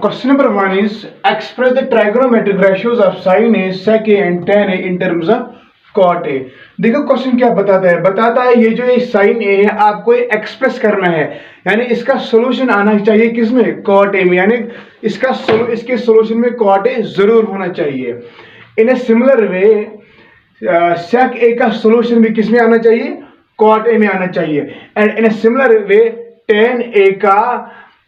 Question number 1 is express the trigonometric ratios of sin A, sec A and tan A in terms of cot A। देखो question क्या बताता है ये जो ये sin A है आपको ये एक्सप्रेस करना है, यानी इसका सॉल्यूशन आना चाहिए किसमें, cot A में, यानी इसके सॉल्यूशन में cot A जरूर होना चाहिए। In a similar way sec A का सॉल्यूशन भी किसमें आना चाहिए, cot A में आना चाहिए। And in a similar way tan A का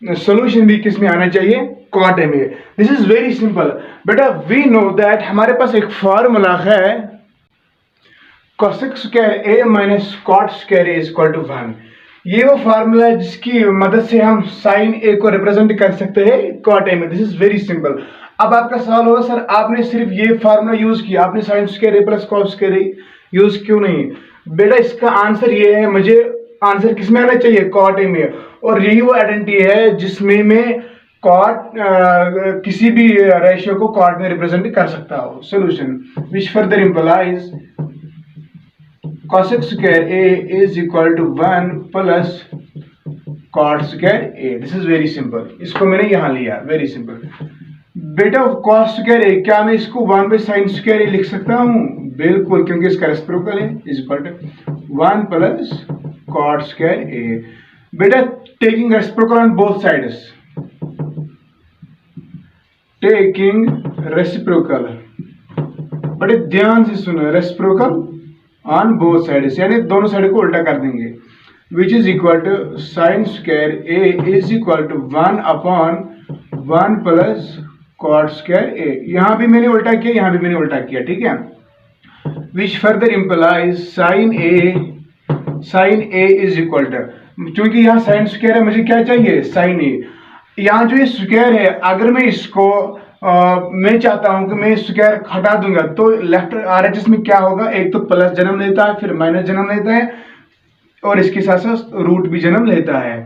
सॉल्यूशन भी किस में आना चाहिए, कॉट ए में। दिस इज वेरी सिंपल बेटा, वी नो दैट हमारे पास एक फॉर्मूला है cosec square A minus cot square A is equal to 1। ये वो फार्मूला है जिसकी मदद से हम साइन ए को रिप्रेजेंट कर सकते हैं कॉट ए में। This is very simple. अब आपका सवाल होगा सर आपने सिर्फ ये फार्मूला यूज किया, आपने साइन स्क्वायर ए प्लस कॉट स्क्वायर ए यूज क्यों नहीं। बेटा इसका आंसर ये है, मुझे आंसर किस में आना चाहिए, कॉट ए में। और यही वो आइडेंटिटी है जिसमें मैं कॉट किसी भी रेशियो को कॉट में रिप्रेजेंट कर सकता हूं। Solution which further implies cosec square A is equal to 1 plus cot square A. This is very simple. इसको मैंने यहां लिया, वेरी सिंपल। बेटा कॉट स्क्वायर ए, क्या मैं इसको 1 बाई साइन स्क्वायर ए लिख सकता हूं, बिल्कुल, क्योंकि इसका रेसिप्रोकल है, is equal to 1 plus cot square a. बेटा taking reciprocal on both sides, taking reciprocal, बड़े ध्यान से सुनो, रेसिप्रोकल ऑन बोथ साइड्स, यानी दोनों साइड को उल्टा कर देंगे। Which is equal to sine square A is equal to 1 upon 1 plus cot square a. यहां भी मैंने उल्टा किया, यहां भी मैंने उल्टा किया, ठीक है। Which further implies sine A is equal to, क्योंकि यहाँ साइन स्क्वायर है, मुझे क्या चाहिए, साइन ए। यहाँ जो ये स्क्वायर है, अगर मैं इसको मैं चाहता हूं कि मैं स्क्वायर हटा दूंगा तो लेफ्ट आरएचएस में क्या होगा, एक तो प्लस जन्म लेता है, फिर माइनस जन्म लेता है, और इसके साथ साथ रूट भी जन्म लेता है।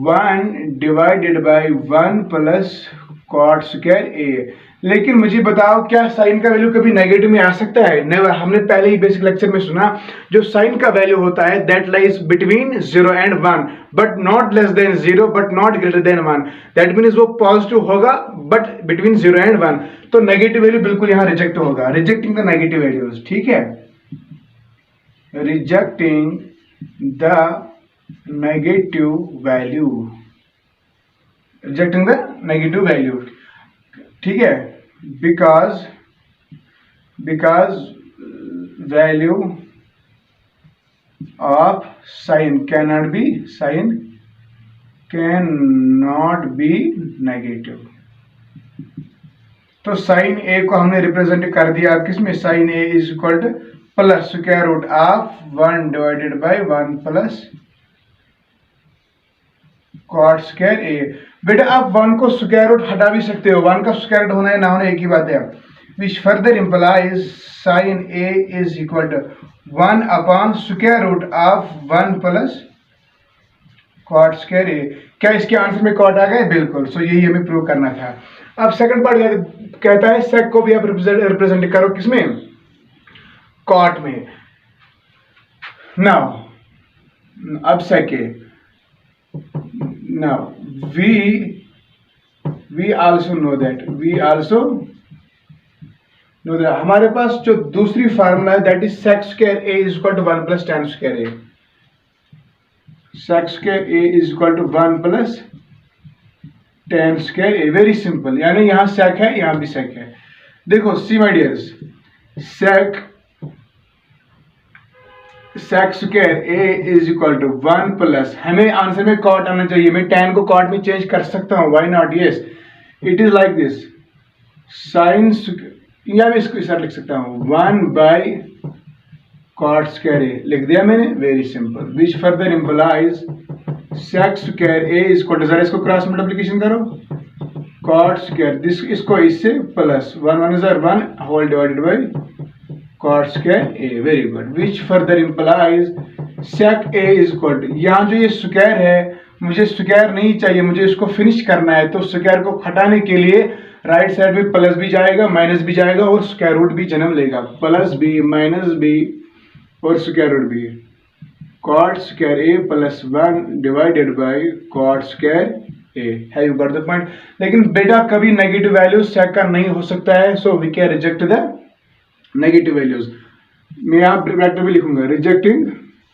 1 divided by 1 plus cot square a. लेकिन मुझे बताओ क्या साइन का वैल्यू कभी नेगेटिव में आ सकता है, नेवर। हमने पहले ही बेसिक लेक्चर में सुना, जो साइन का वैल्यू होता है that lies between 0 and 1, but not less than 0 but not greater than 1। That means वो पॉजिटिव होगा बट बिटवीन 0 एंड 1। तो नेगेटिव वैल्यू बिल्कुल यहां रिजेक्ट होगा, रिजेक्टिंग द नेगेटिव वैल्यूज, ठीक है, rejecting the negative value, rejecting the negative value, ठीक है। Because value of sine can not be negative. तो साइन ए को हमने रिप्रेजेंट कर दिया किसमें, sine A is equal to plus square root of 1 divided by 1 plus cot square a. बेटा आप 1 को स्क्वायर रूट हटा भी सकते हो, 1 का स्क्वायर रूट होना है ना होना एक ही बात है। Which further implies sine A is equal to 1 upon square root of 1 plus cot square ए। क्या इसके आंसर में कॉट आ गए, बिल्कुल। सो यही हमें प्रूव करना था। अब सेकंड पार्ट कहता है सेक को भी आप रिप्रेजेंट करो किसमें, कॉट में। नाउ अब सेक ए, now we also know that हमारे पास जो दूसरी फार्मूला है that is sec square A is equal to 1 plus tan square A. Sec square A is equal to 1 plus tan square A. Very simple, यानी यहां sec है, यहां भी sec है। देखो see my dears, sec square A is equal to 1 plus, हमें answer में cot आना चाहिए, मैं tan को कॉट में चेंज कर सकता हूं, why not, yes it is like this, sine, या मैं इसको इस तरह लिख सकता हूं 1 बाई कॉट स्क्वायर ए, लिख दिया मैंने, very simple. Which further implies sec square A is equal to, जरा इसको क्रॉस मल्टीप्लिकेशन करो, कॉट स्क्वायर दिस, इसको इससे plus 1 1 is 1 whole divided by cot square A. Very good. Which further implies sec A is equal to, यहाँ जो ये square है, मुझे स्क्वायर नहीं चाहिए, मुझे इसको फिनिश करना है, तो स्क्वायर को हटाने के लिए राइट साइड में प्लस भी जाएगा, माइनस भी जाएगा, और स्क्वायर रूट भी जन्म लेगा, प्लस बी माइनस बी और square root B. Cot square A plus 1 divided by cot square A. Have you got the point? लेकिन बेटा कभी नेगेटिव वैल्यूज सेक का नहीं हो सकता है, so we can reject the negative values. मैं यहाँ ब्रैकेट में लिखूंगा रिजेक्टिंग,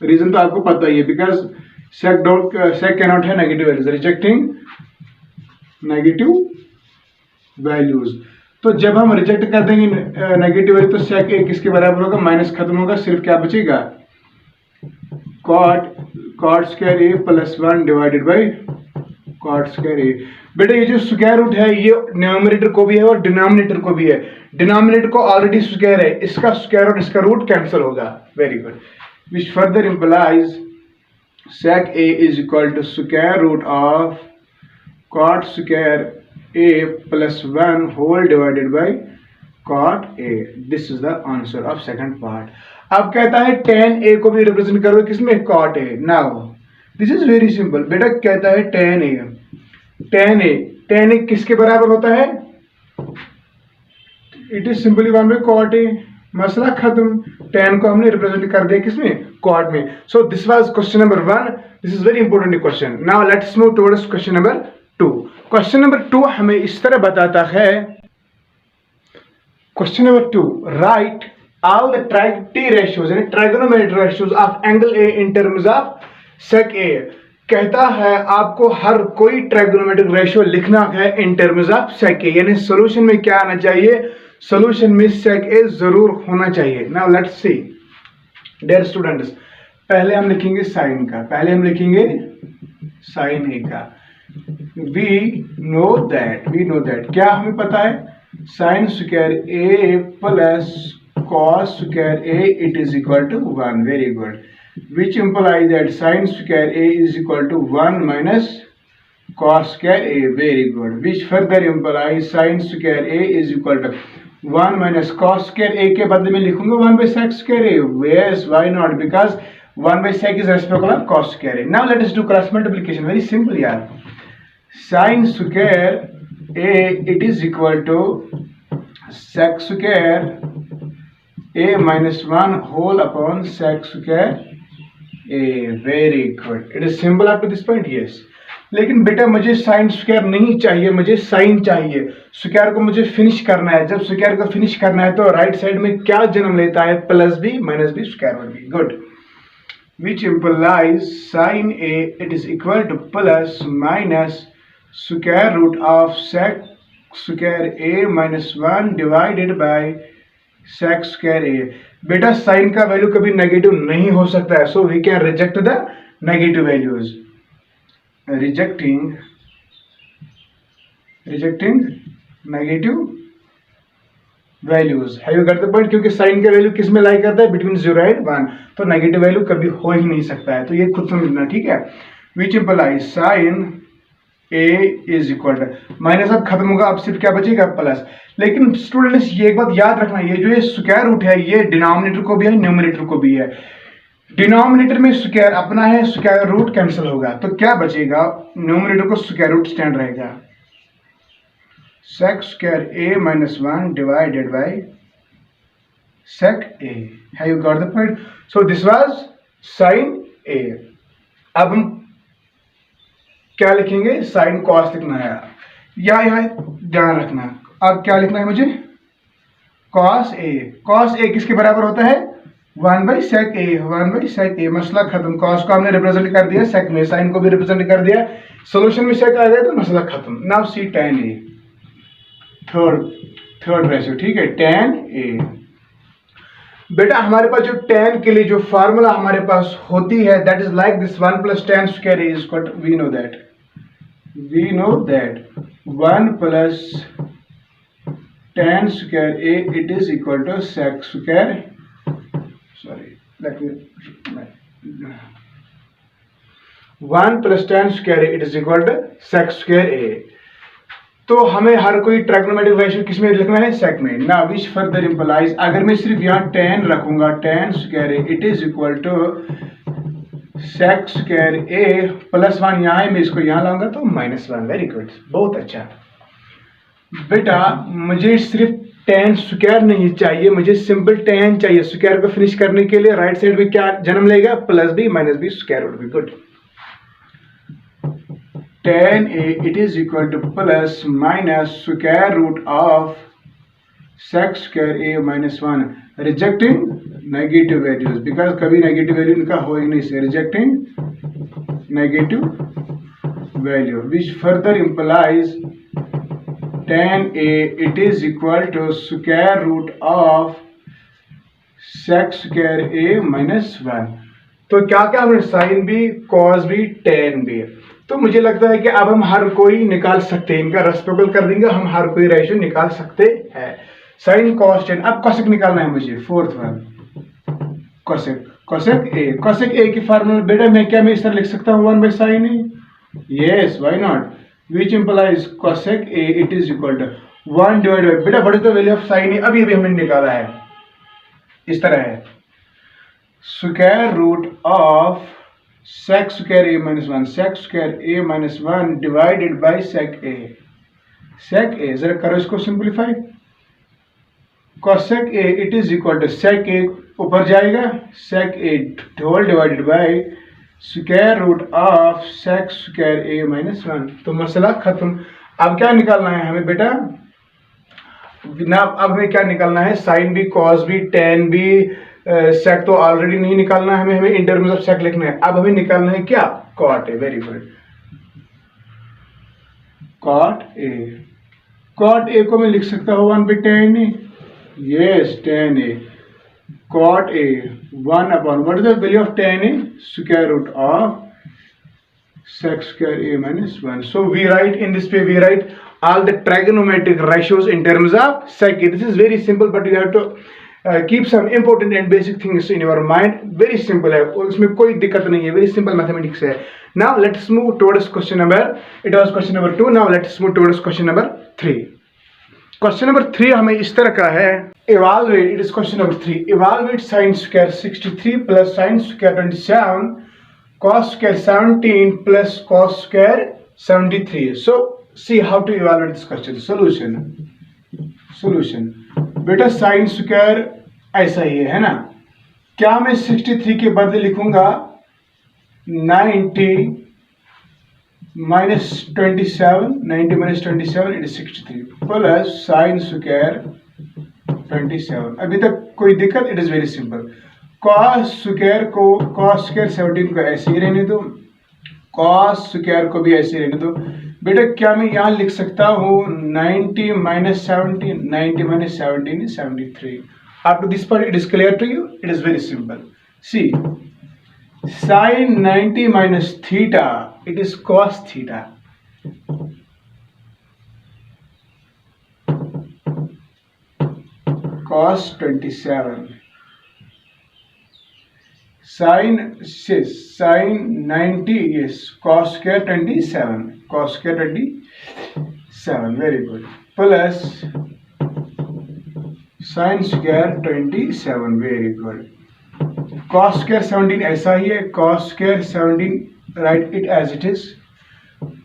रीजन तो आपको पता ही है, बिकॉज सेक कैन नॉट है negative values, rejecting negative values. तो जब हम रिजेक्ट कर देंगे नेगेटिव वैल्यू, तो सेक ए किसके बराबर होगा? माइनस खत्म होगा, सिर्फ क्या बचेगा? Cot square A plus 1 divided by cot square a. बेटा ये जो स्क्वायर रूट है ये न्यूमरेटर को भी है और डिनोमिनेटर को भी है। डिनोमिनेटर को ऑलरेडी स्क्वायर है, इसका स्क्वायर और इसका रूट कैंसिल होगा। Very good. Which further implies sec a is equal to square root of cot square a plus 1 whole divided by cot a. This is the answer of second part. अब कहता है tan a को भी represent करो किसमें? cot a. Now this is very simple. बेटा कहता है tan a किसके बराबर होता है? It is simply 1 by cot a. मसला खत्म। tan को हमने रिप्रेजेंट कर दिया किसमें? cot में। So this was question number 1. This is very important question. Now let's move towards question number 2. Question number 2 हमें इस तरह बताता है, question number 2, write all the T ratios यानी trigonometric ratios of angle A in terms of sec A। कहता है आपको हर कोई ट्राइगोनोमेट्रिक रेशियो लिखना है in terms of sec A, यानी सॉल्यूशन में क्या आना चाहिए? सॉल्यूशन में sec A जरूर होना चाहिए। Now let's see dear students, पहले हम लिखेंगे साइन का, साइन ए का। वी नो दैट क्या हमें पता है? Sine square A plus cos square A it is equal to 1। Very good. Which implies that sine square A is equal to 1 minus cos square A. Very good. Which further implies sine square A is equal to 1 minus cos square a के बदले में लिखूंगा 1 by sec square a. Yes, why not? Because 1 by sec is reciprocal of cos square a. Now let us do cross multiplication. Very simple यार। Sin square a it is equal to sec square a minus 1 whole upon sec square a. Very good. It is simple up to this point. Yes. लेकिन बेटा मुझे sine square नहीं चाहिए, मुझे sign चाहिए। Square को मुझे फिनिश करना है। जब स्क्वायर को फिनिश करना है तो राइट साइड में क्या जन्म लेता है? Plus B minus B square root B. Good. Which implies sin a it is equal to plus minus square root of sec square a minus 1 divided by sec square a. बेटा sin का value कभी negative नहीं हो सकता है, so we can reject the negative values. Rejecting negative values. Have you got the point? क्योंकि sign का value किस में लाई करता है? बिटवीन 0 एंड 1, तो नेगेटिव वैल्यू कभी हो ही नहीं सकता है। तो ये खुद समझना, ठीक है। Which implies sine A is equal to minus, अब खत्म होगा, अब सिर्फ क्या बचेगा? प्लस। लेकिन स्टूडेंट्स ये एक बात याद रखना, ये जो ये स्क्वायर रूट है ये डिनोमिनेटर को भी है न्यूमरेटर को भी है। डिनोमिनेटर में स्क्वायर अपना है, स्क्वायर रूट कैंसिल होगा, तो क्या बचेगा? न्यूमरेटर को स्क्वायर रूट स्टैंड रहेगा, sec square a minus 1 divided by sec a. Have you got the point? So this was sin a. अब हम क्या लिखेंगे? sin cos लिखना है, या यहाँ ध्यान रखना। अब क्या लिखना है मुझे? cos a। cos a किसके बराबर होता है? 1 by sec a। 1 by sec a। मसला खत्म। cos को हमने रिप्रेजेंट कर दिया sec में, sin को भी रिप्रेजेंट कर दिया, सोल्यूशन में sec आ गया तो मसला खत्म। Now see tan a, third ratio, ठीक है, tan a। बेटा हमारे पास जो tan के लिए जो फार्मूला हमारे पास होती है that is like this 1 plus tan square a is equal to, we know that 1 plus tan square a it is equal to sec square, sorry let me 1 plus tan square a it is equal to sec square a। तो हमें हर कोई trigonometric ratio किस में लिखना है? सेक में। ना विच further implies, अगर मैं सिर्फ यहाँ tan रखूंगा, tan square A it is equal to sec square A plus 1, यहाँ है मैं इसको यहाँ लाऊंगा तो -1। वेरी गुड, बहुत अच्छा। बेटा मुझे सिर्फ tan स्क्वायर नहीं चाहिए, मुझे सिंपल tan चाहिए। स्क्वायर को फिनिश करने के लिए राइट साइड में क्या जन्म लेगा? Plus B minus B square root B. Good. tan A, it is equal to plus minus square root of sec square A minus 1, rejecting negative values, because कभी negative value इनका हो ही नहीं से, rejecting negative value, which further implies tan A, it is equal to square root of sec square A minus 1. तो क्या क्या हमने sign भी, कॉस भी, टेन भी. तो मुझे लगता है कि अब हम हर कोई निकाल सकते हैं, इनका रेसिप्रोकल कर देंगे, हम हर कोई रेशियो निकाल सकते हैं. Sine cos tan. अब कोसेक निकालना है मुझे, फोर्थ वन, कोसेक. कोसेक ए की फार्मूला बेटा मैं इस तरह लिख सकता हूँ 1 by sin a. Yes, why not, which implies cosec a it is equal to 1 divide by, बेटा what is the value of sin a, अभी हमने निकाला है, इस तरह है square root of sec square a minus 1, sec square a minus 1 divided by sec a. sec a, जरा करो इसको simplify. cosec a it is equal to sec a ऊपर जाएगा, sec a whole divided by square root of sec square a minus 1. तो मसला खत्म. अब क्या निकालना है हमें बेटा ना, अब हमें क्या निकालना है, साइन भी, कॉस भी, टेन भी, सेक तो ऑलरेडी नहीं निकालना है हमें इन टर्म्स ऑफ सेक लिखना है. अब हमें निकालना है क्या, cot A. Very good, cot A. Cot A को मैं लिख सकता हूँ 1 by tan A. Yes, tan A. Cot A 1 upon, what is the value of tan a, square root of sec square a minus 1. So we write in this way, we write all the trigonometric ratios in terms of sec a. This is very simple, but you have to keep some important and basic things in your mind. Very simple है, उसमें कोई दिक्कत नहीं है, very simple mathematics है. Now let's move towards question number, it was question number 2, now let's move towards question number 3. Question number 3 हमें इस तरह का है, evaluate, it is question number 3, evaluate sin square 63 plus sin square 27 cos square 17 plus cos square 73. So see how to evaluate this question. Solution बेटा sine square ऐसा ही है ना, क्या मैं 63 के बदले लिखूंगा 90 minus 27, 90 minus 27 it is 63 plus sine square 27. अभी तक कोई दिक्कत, it is very simple. cos square को, cos स्क्वायर 17 को ऐसे ही रहने दो, cos स्क्वायर को भी ऐसे ही रहने दो. बेटा क्या मैं यहाँ लिख सकता हूँ 90 minus 17, 90 minus 17 is 73. Up to this point it is clear to you? It is very simple. See, sin 90 minus theta, it is cos theta. Cos 27. Sin 90 is cos square 27, cos square 27, very good, plus sin square 27, very good. Cos square 17 ऐसा ही है, cos square 17, write it as it is.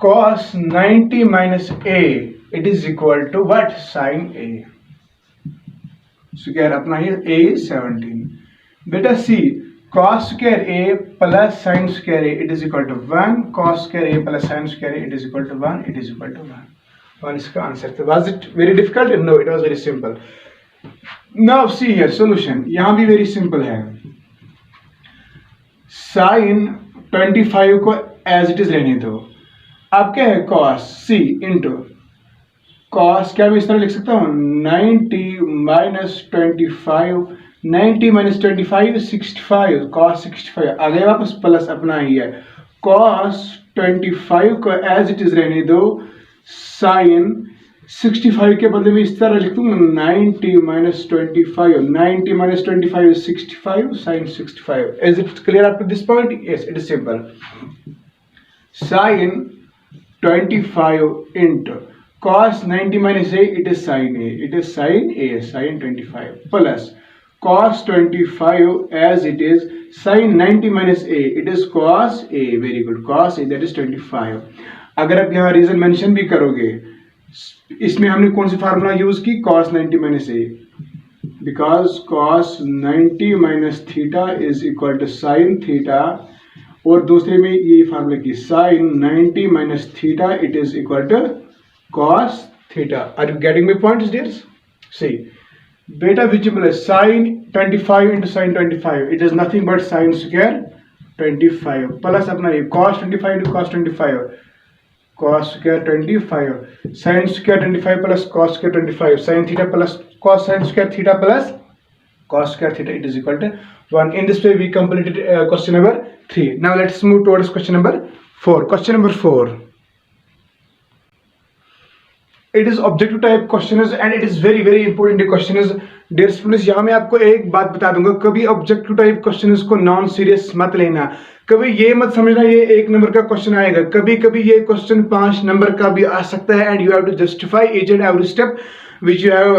Cos 90 minus a, it is equal to what, sin a. Square अपना ही, a is 17. बेटा see, cos square a plus sin square a it is equal to 1, cos square a plus sin square a it is equal to 1, it is equal to 1. One इसका answer. Was it very difficult? No, it was very simple. Now see here solution. यहाँ भी very simple है. Sin 25 को as it is रहने दो. अब क्या है, cos c into cos, क्या मैं इस तरह लिख सकता हूँ 90 minus 25, 90 minus 25 is 65, cos 65 आ गया वापस, प्लस अपना ही है cos 25 को as it is रहने दो, sin 65 के बदले में इस तरह लिख दूँ 90 minus 25, 90 minus 25 is 65, sin 65. Is it clear up to this point? Yes, it is simple. Sin 25 into cos 90 minus a, it is sin a, it is sin a, sin 25 plus cos 25 as it is sin 90 minus a, it is cos a, very good, cos a, that is 25. अगर आप यहाँ reason mention भी करोगे, इसमें हमने कौन सी formula use की, cos 90 minus a, because cos 90 minus theta is equal to sin theta और दूसरे में ये फार्मूला की sine 90 minus theta it is equal to cos theta. Are you getting my points dears? See बेटा visible है sine 25 into sine 25 it is nothing but sine square 25 plus अपना ये cos 25 into cos 25 cos square 25 sin square 25 plus cos square 25 sin theta plus cos sin square theta plus cos square theta it is equal to 1. In this way we completed question number 3. Now let's move towards question number 4. Question number 4, it is objective type questions and it is very important questions. Dear students, यहाँ मैं आपको एक बात बता दूंगा, कभी objective type questions को non serious मत लेना. कभी ये मत समझना ये 1 नंबर का क्वेश्चन आएगा, कभी कभी ये क्वेश्चन 5 नंबर का भी आ सकता है. And you have to justify each and every step which you have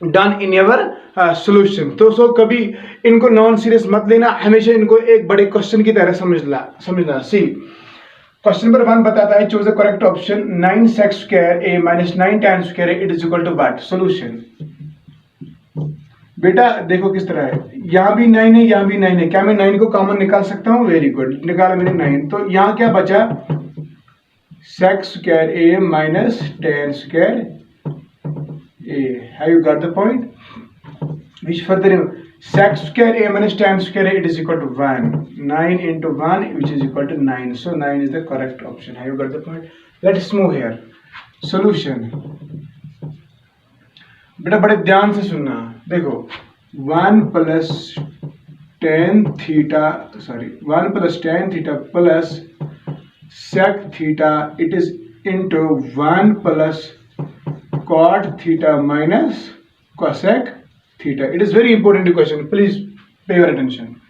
done in your solution. तो सो कभी इनको नॉन सीरियस मत लेना, हमेशा इनको एक बड़े क्वेश्चन की तरह समझना. सी क्वेश्चन नंबर 1 बताता है choose the correct option 9 sec square a minus 9 tan square a it is equal to what? Solution. बेटा देखो किस तरह है, यहाँ भी 9 है यहाँ भी 9 है, क्या मैं 9 को कॉमन निकाल सकता हूँ? वेरी गुड, निकाला मैंने 9. तो यहाँ क्या बचा? sec square a minus tan square a. Have you got the point? Which further sec square a minus tan square a it is equal to 1. 9 into 1 which is equal to 9. So 9 is the correct option. Have you got the point? Let's move here. Solution. बेटा बड़े ध्यान से सुनना. देखो 1 plus tan theta plus sec theta it is into 1 plus cot theta minus cosec theta. It is very important question. Please pay your attention.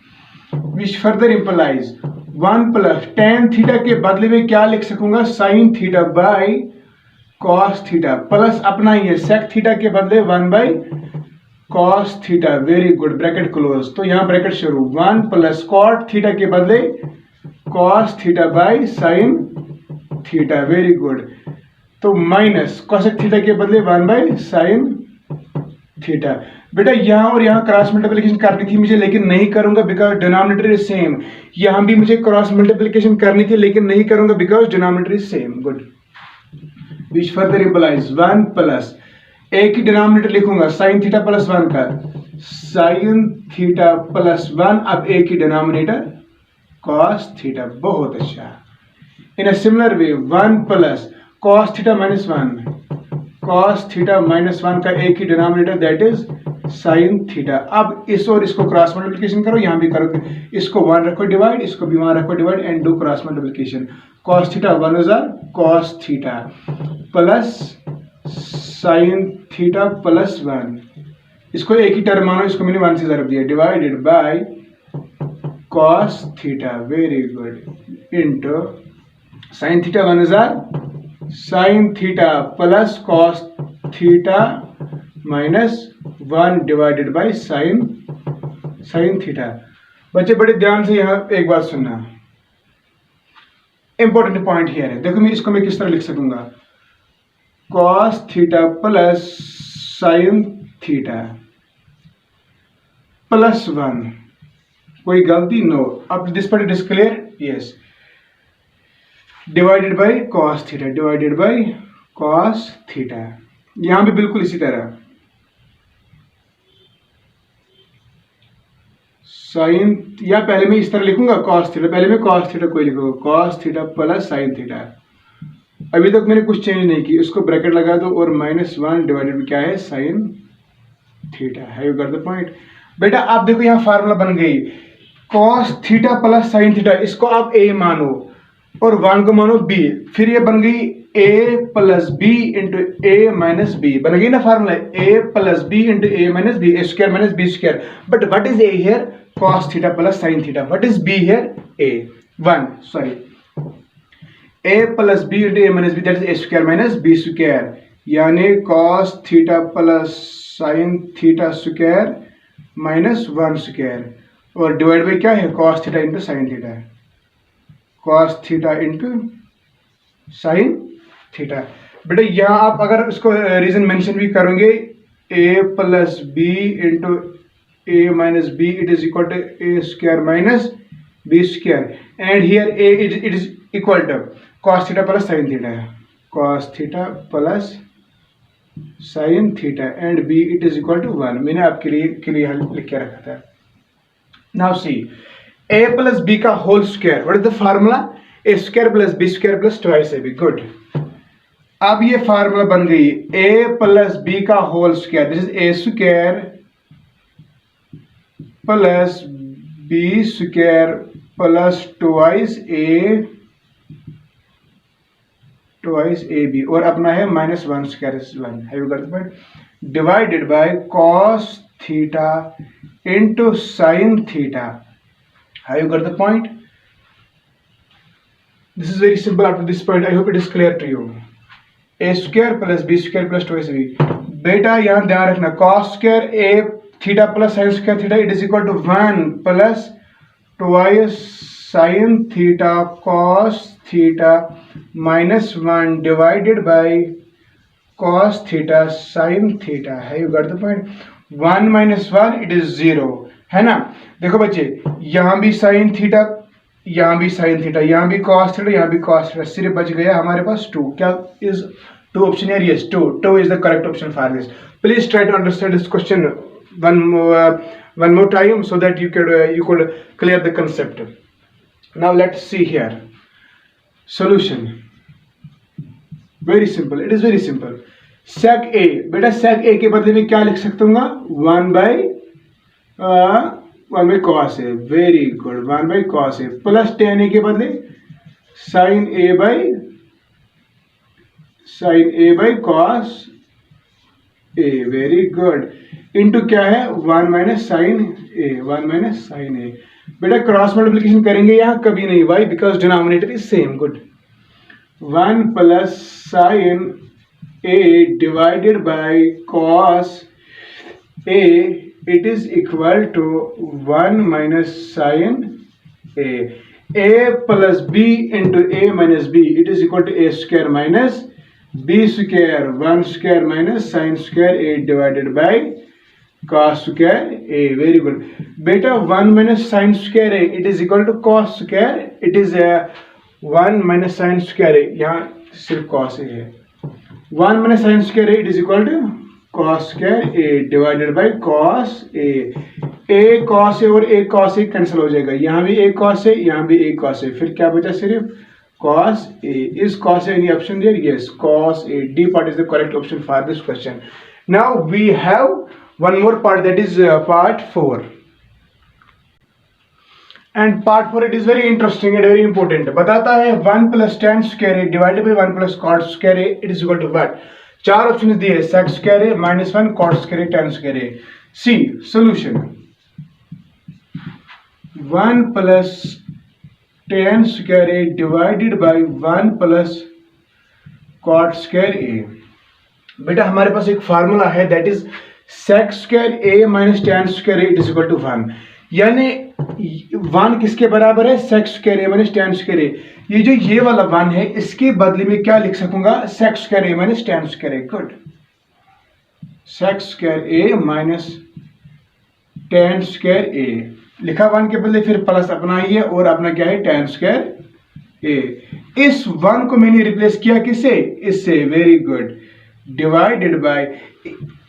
Which further implies 1 plus tan theta के बदले में क्या लिख सकूंगा? sin theta by cos theta plus अपना ये sec theta के बदले 1 by cos theta. Very good, bracket close. तो यहाँ ब्रैकेट शुरू 1 प्लस cot थीटा के बदले cos theta by sin theta. Very good. तो माइनस cosec थीटा के बदले 1 by sin थीटा. बेटा यहाँ और यहाँ क्रॉस मल्टीप्लिकेशन करनी थी मुझे, लेकिन नहीं करूंगा बिकॉज डिनोमिनेटर इज सेम. यहाँ भी मुझे क्रॉस मल्टीप्लिकेशन करनी थी लेकिन नहीं करूंगा because denominator is same. Good. Which further implies 1 plus एक ही डिनोमिनेटर लिखूंगा sin थीटा प्लस 1 का sin थीटा प्लस 1. अब एक ही डिनोमिनेटर cos थीटा. बहुत अच्छा. In a similar way 1 plus cos theta minus 1 cos theta minus 1 का एक ही denominator that is sin theta. अब इस और इसको क्रॉस मल्टीप्लिकेशन करो, यहाँ भी करो, इसको 1 रखो डिवाइड, इसको भी 1 रखो divide and do cross multiplication. cos theta 1 हजार cos theta plus sin theta plus 1. इसको एक ही टर्म मानो, इसको मैंने 1 से ज़रूर दिया, divided by cos theta. Very good. Into sin theta 1 हजार sin theta plus cos theta minus 1 divided bye sin theta. बच्चे बड़े ध्यान से यहाँ एक बात सुनना, इंपॉर्टेंट पॉइंट हियर है. देखो इसको मैं किस तरह लिख सकूंगा? cos theta plus sin theta plus 1. कोई गलती? नो. अब this part it is clear? Yes. Divided by cos theta, divided by cos theta. यहां भी बिल्कुल इसी तरह sin, या पहले मैं इस तरह लिखूंगा cos थीटा, पहले मैं cos थीटा कोई लिखूंगा cos theta plus sin theta. अभी तक मैंने कुछ चेंज नहीं की, उसको ब्रैकेट लगा दो और -1 डिवाइडेड बाय क्या है? sin theta. Have you got the point? बेटा आप देखो यहाँ फार्मूला बन गई cos theta plus sin theta. इसको आप a मानो और 1 को मानो b, फिर ये बन गई a plus b into a minus b. बन गई ना formula a plus b into a minus b, a square minus b square. But what is a here? cos theta plus sin theta. What is b here? a 1 sorry a plus b into a minus b that is a square minus b square. यानी cos theta plus sin theta square minus 1 square और divide by क्या है? cos theta into sin theta. cos theta into sin theta. बेटा यहाँ आप अगर इसको reason mention भी करोगे a plus b into a minus b it is equal to a square minus b square, and here a it is equal to cos theta plus sin theta, cos theta plus sin theta, and b it is equal to 1. मैंने आपके लिए लिख के रखा था. Now see, a plus b का whole square, what is the formula? a square plus b square plus twice ab. Good. अब ये फार्मूला बन गई a प्लस b का whole square, this is a square plus b square plus twice A B, और अपना है minus 1 square is 1. Have you got the point? Divided by cos theta into sine theta. Have you got the point? This is very simple. After this point I hope it is clear to you. A square plus B square plus twice B. बेटा यहाँ ध्यान रखना, cos square a theta plus sine square theta it is equal to 1 plus twice sine theta cos theta minus 1 divided by cos theta sine theta. Have you got the point? 1 minus 1 it is 0, है ना. देखो बच्चे, यहाँ भी sine theta, यहाँ भी sine theta, यहाँ भी कॉस थीटा, यहाँ भी कॉस थीटा, सिर्फ बच गया हमारे पास 2. क्या इज 2 ऑप्शन है? Yes, 2 is the correct option for this. Please try to understand this question one more time so that you could clear the concept. Now let's see here solution. Very simple, it is very simple. sec a, बेटा sec a के बदले में क्या लिख सकता हूँ? 1 by cos a. Very good. 1 by cos a plus tan a के बदले sin a by cos a. Very good. Into क्या है? 1 माइनस साइन ए. बेटा क्रॉस मल्टीप्लिकेशन करेंगे यहाँ कभी नहीं. Why? Because denominator is same. Good. 1 plus sine A divided by cos A it is equal to 1 minus sin a. A plus b into a minus b, it is equal to a square minus b square. 1 square minus sin square a divided by cos square a. Very good. Beta 1 minus sin square a, it is equal to cos square. It is 1 minus sin square a. यहाँ सिर्फ cos a है. 1 minus sin square a, it is equal to cos square a divided by cos a. a cos a और a cos a cancel हो जाएगा. यहाँ भी a cos a, यहाँ भी a cos a. फिर क्या बचा? सिर्फ cos a. Is cos a any option there? Yes, cos a. D part is the correct option for this question. Now we have one more part, that is part 4. And part 4 it is very interesting and very important. बताता है 1 plus tan square a divided by 1 plus cot square a, it is equal to what? 4 option दिए, sec square a, minus 1, cot square a, tan square a. C solution. 1 plus tan square a divided by 1 plus cot square a. बेटा हमारे पास एक formula है, that is sec square a minus tan square a, it is equal to 1. यानी 1 किसके बराबर है? sec square a minus tan square a. ये जो ये वाला 1 है, इसके बदले में क्या लिख सकूंगा? sec square a minus tan square a. Good. sec square a minus tan square a लिखा 1 के बदले, फिर प्लस अपना ही है और अपना क्या है? tan square a. इस 1 को मैंने रिप्लेस किया किससे? इससे. Very good. डिवाइडेड बाय,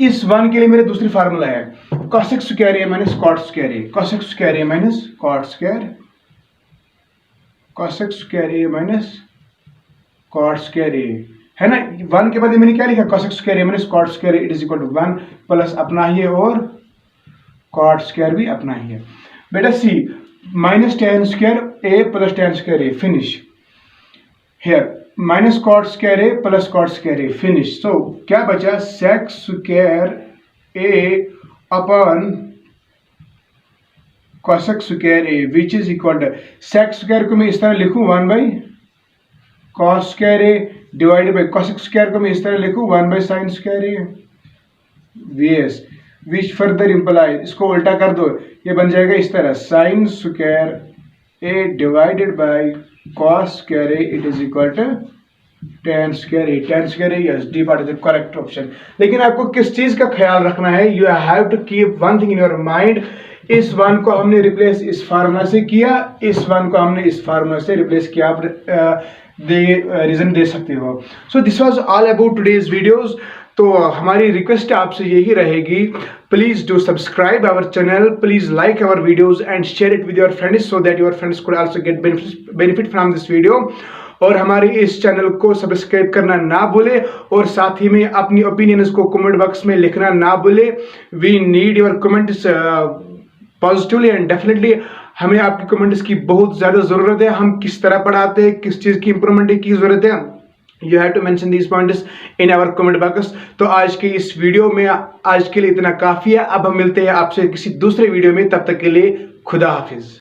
इस 1 के लिए मेरे दूसरी फार्मूला है cosec square a minus cot square a. cosec square a minus cot square, cosec square a minus cot square a, है ना. 1 के बाद मैंने क्या लिखा? cosec square a minus cot square a, it is equal to 1 plus अपना ही है और cot square भी अपना ही है. बेटा C minus tan square a plus tan square a. finish. Here minus cot square a plus cot square a. finish. So क्या बचा? sec square a upon cosec square a, which is equal to, sec square को मैं इस तरह लिखूं 1 by cos square a divided by cosec square को मैं इस तरह लिखूं 1 by sin square a. yes, which further implies, इसको उल्टा कर दो, ये बन जाएगा इस तरह sin square a divided by cos square a, it is equal to tan square a. tan square a, yes, D part is the correct option. लेकिन आपको किस चीज का ख्याल रखना है? You have to keep one thing in your mind. इस one को हमने रिप्लेस इस फार्मूला से किया, इस वन को हमने इस फार्मूला से रिप्लेस किया। आप रीजन दे सकते हो। So this was all about today's videos. तो हमारी रिक्वेस्ट आपसे यही रहेगी, please do subscribe our channel, please like our videos and share it with your friends so that your friends could also get benefit from this video. और हमारे इस channel को subscribe करना ना भूले और साथ ही में अपनी ओपिनियंस को कमेंट बॉक्स में लिखना ना भूले। We need your comments positively and definitely हमें आपकी कमेंट्स की बहुत ज़्यादा ज़रूरत है। हम किस तरह पढ़ाते हैं, किस चीज़ की इंप्रूवमेंट की ज़रूरत है, you have to mention these points in our comment box. तो आज के इस वीडियो में आज के लिए इतना काफ़ी है। अब हम मिलते हैं आपसे किसी दूसरे वीडियो में, तब तक के लिए खुदा हाफिज।